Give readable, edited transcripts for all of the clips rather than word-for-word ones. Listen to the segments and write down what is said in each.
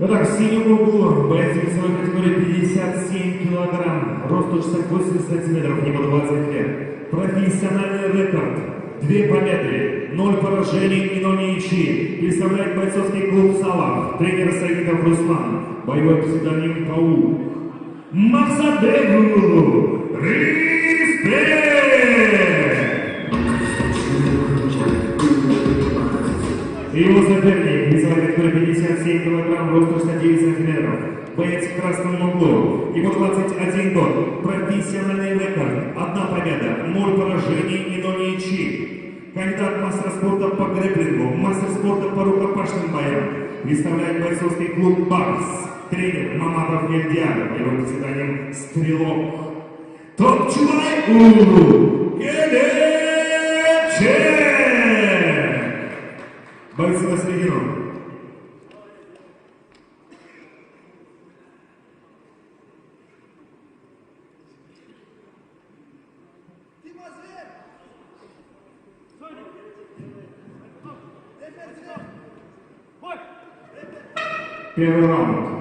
Итак, в синем углу боец весовой категории 57 килограмм, рост 68 сантиметров, ему 20 лет. Профессиональный рекорд. 2 победы, 0 поражений и 0 ничьи. Представляет бойцовский клуб «Салах». Тренер Саидов Руслан. Боевой псевдоним «Паук». Максабегу! Респект! Его соперник, весовой категории 57 килограмм, рост 69 сантиметров. Боец в красном углу. Ему 21 год. Профессиональный рекорд. 1 победа, 0 поражений и 0 ничьи. Кандидат мастер спорта по грэпплингу, мастер спорта по рукопашным боям. Представляет бойцовский клуб «Бакс». Тренер Мамадов Ельдяр, его псевдоним «Стрелок». Топчулай Уру Келече! Бойцы на середину. Первый раунд.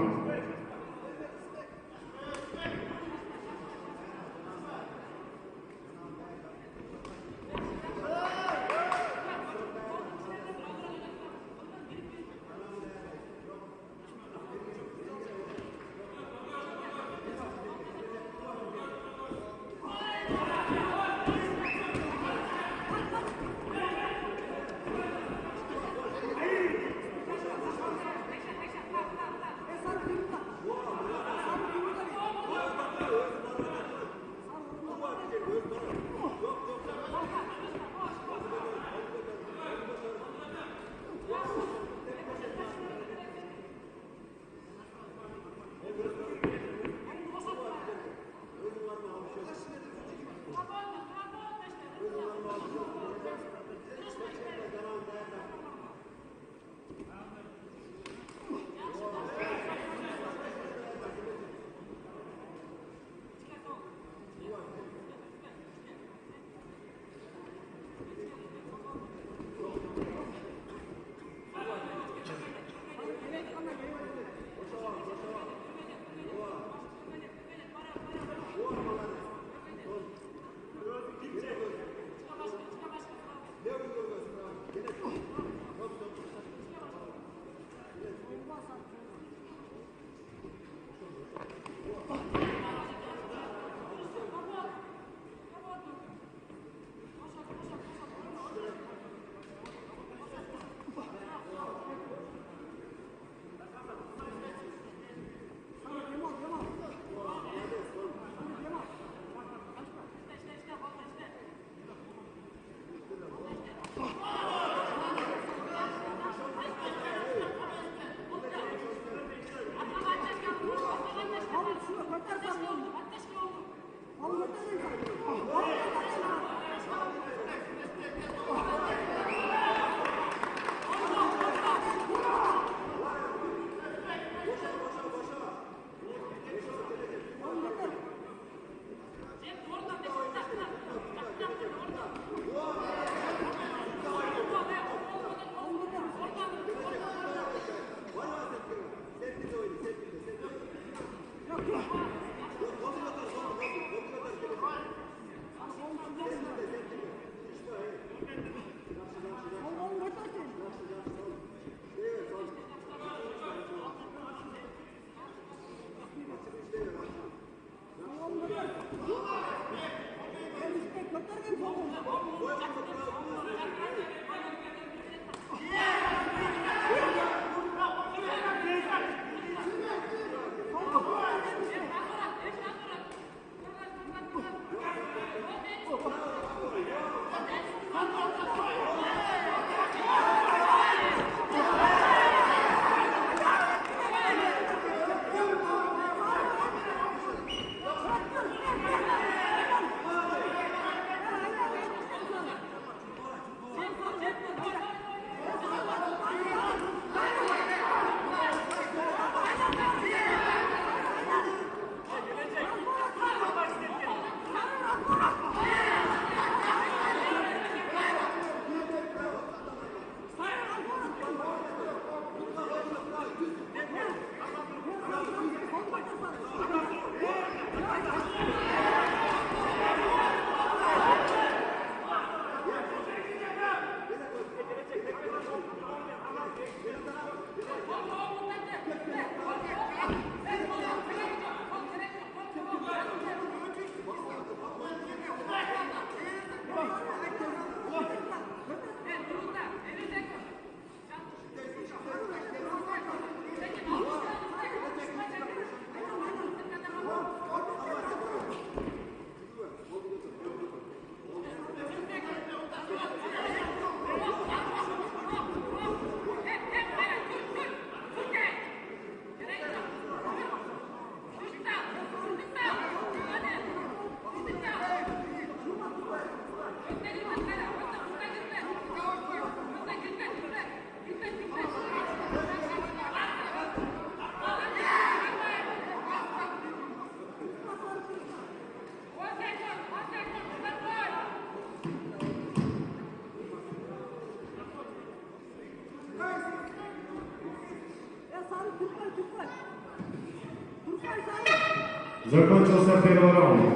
Закончился первый раунд.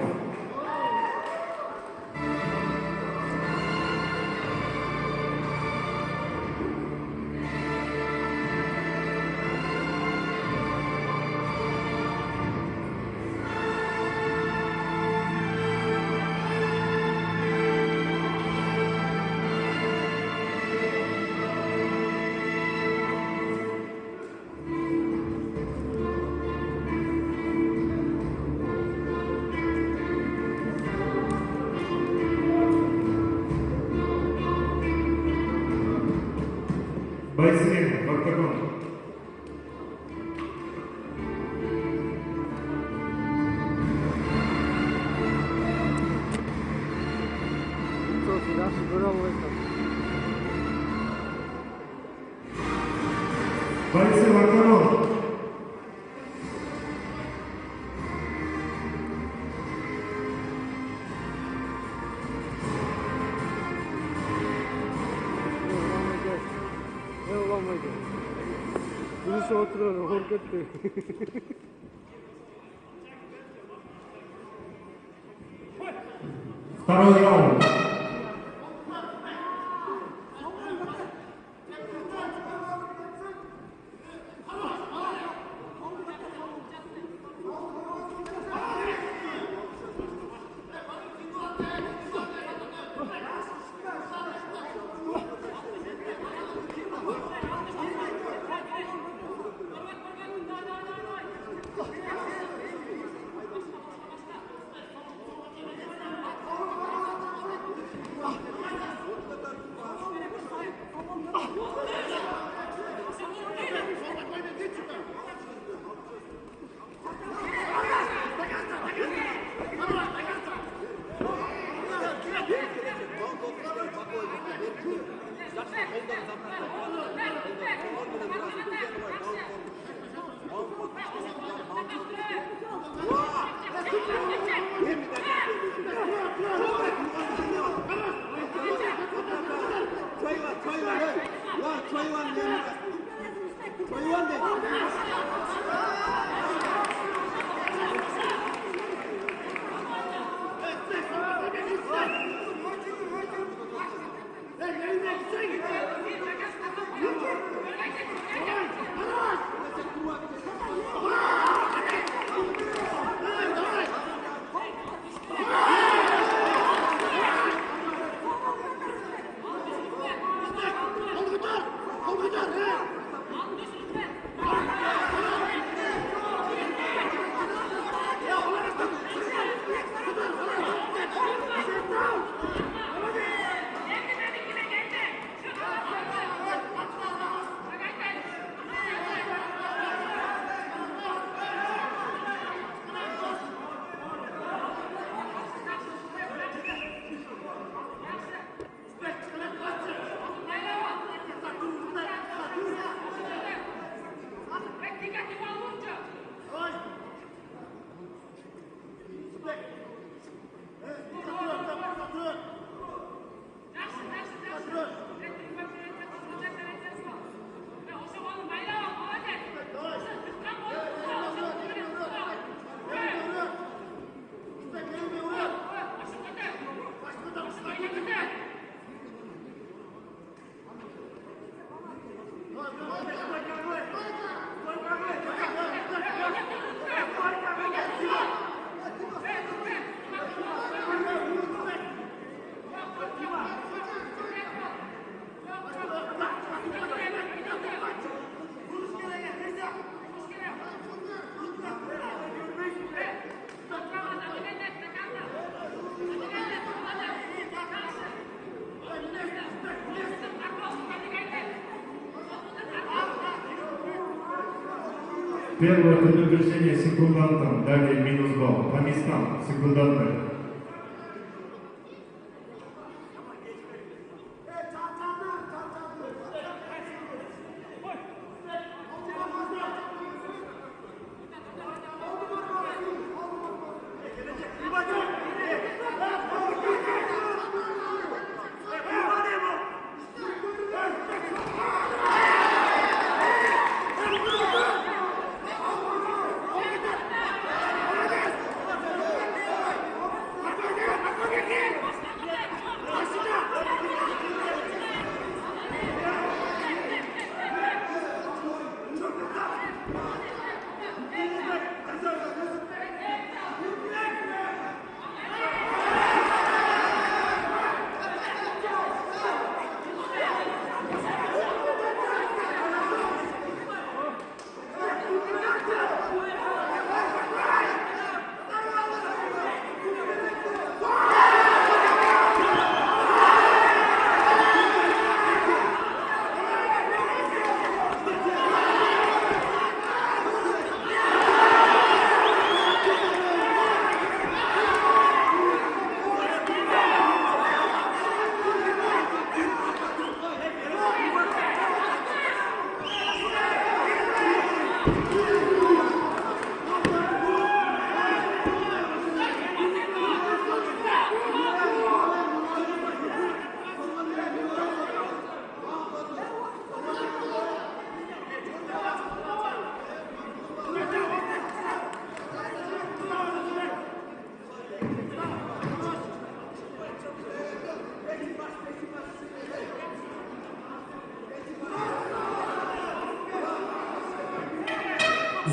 Бойцы в октагон. Бойцы в октагон. Второй раунд. Первое предупреждение секундантам, далее минус балл. По местам секунданты.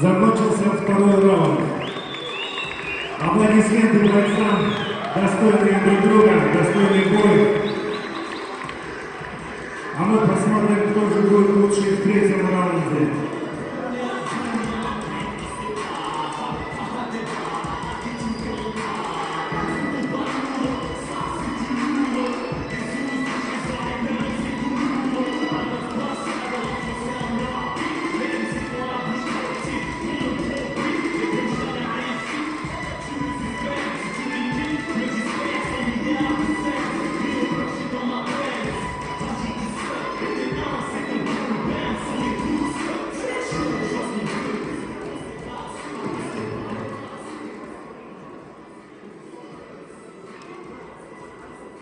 Закончился второй раунд. Аплодисменты бойцам, достойные друг друга, достойный бой. А мы посмотрим, кто же будет лучший в третьем раунде.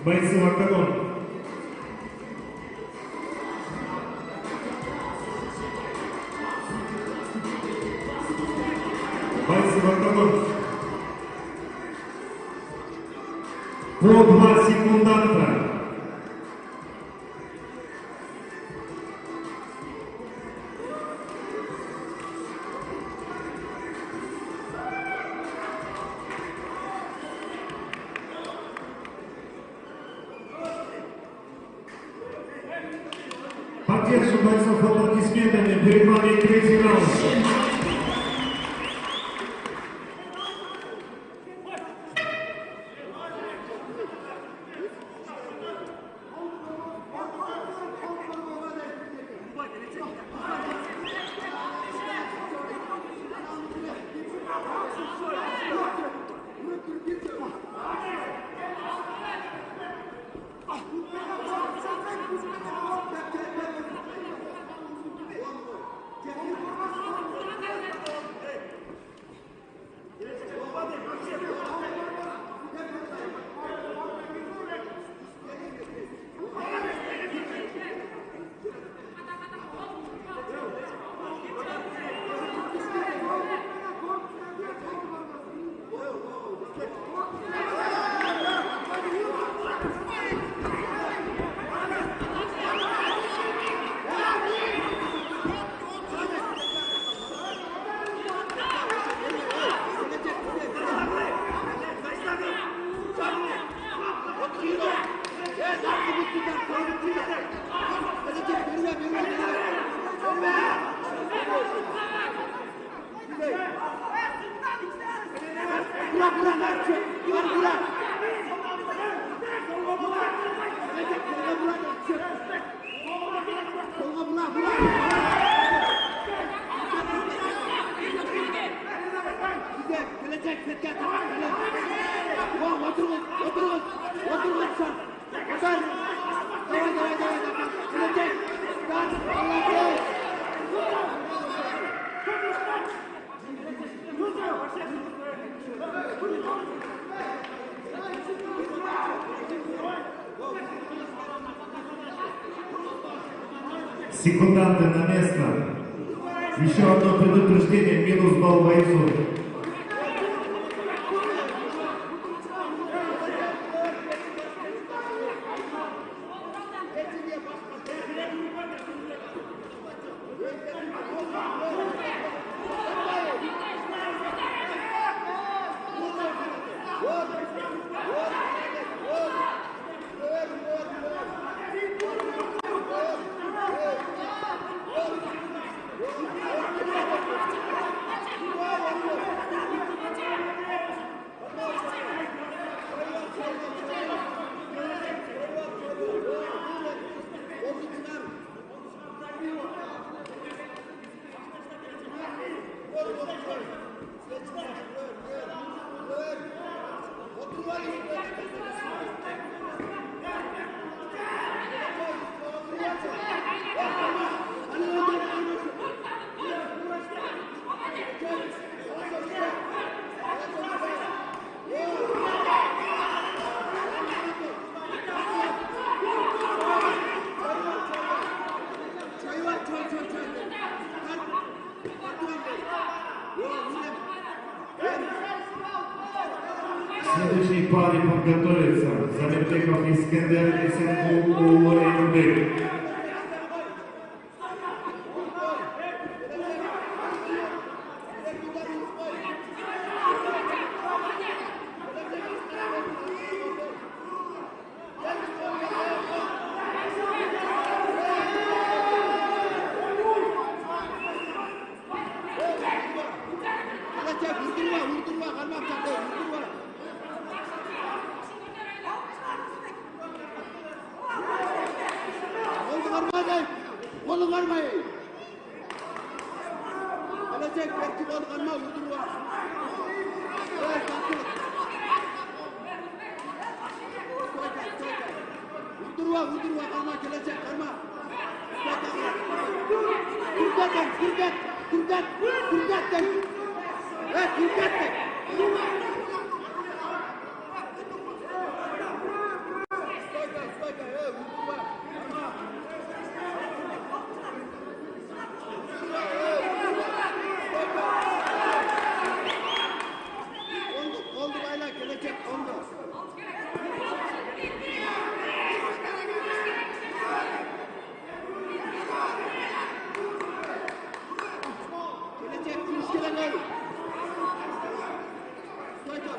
Бойцы в октагон. Бойцы в октагон. По 2 секунданта. Поддержим бойцов аплодисментами. Перед вами третий раунд. Секунданты на место. Еще одно предупреждение, минус балл бойцу. Следующей паре подготовится Замирбеков Искандер Эсенгул Улур-Эйнбек. Oğlum varmayın. Gelecek belki bol kalma vurdur var. Evet kalkın. Vurdur var kalma gelecek kalma. Kürkat den. Evet kürkat den. Oldu baylar gelecek oldu. Gelecek müşküleler. Stoyka.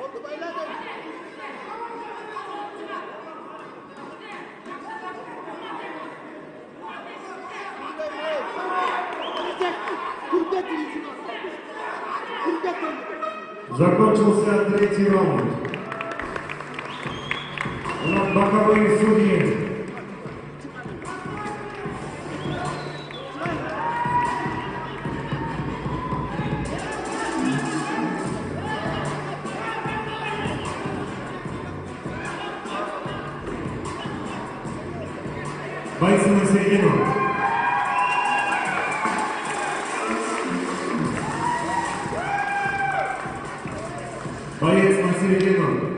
Oldu baylar. Закончился третий раунд. У нас боковые судьи. Бойцы на середину. Боец на середину.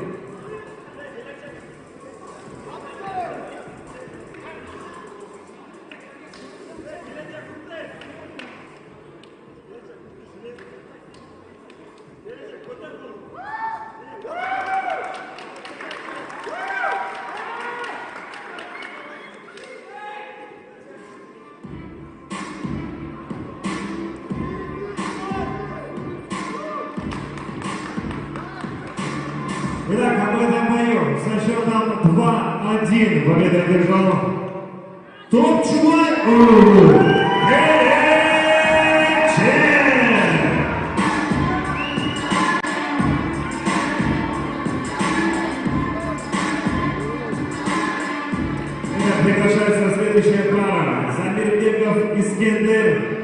Итак, об этом бою со счетом 2-1 победу одержал Топчубай Приглашается следующая пара. Замирбеков Искендер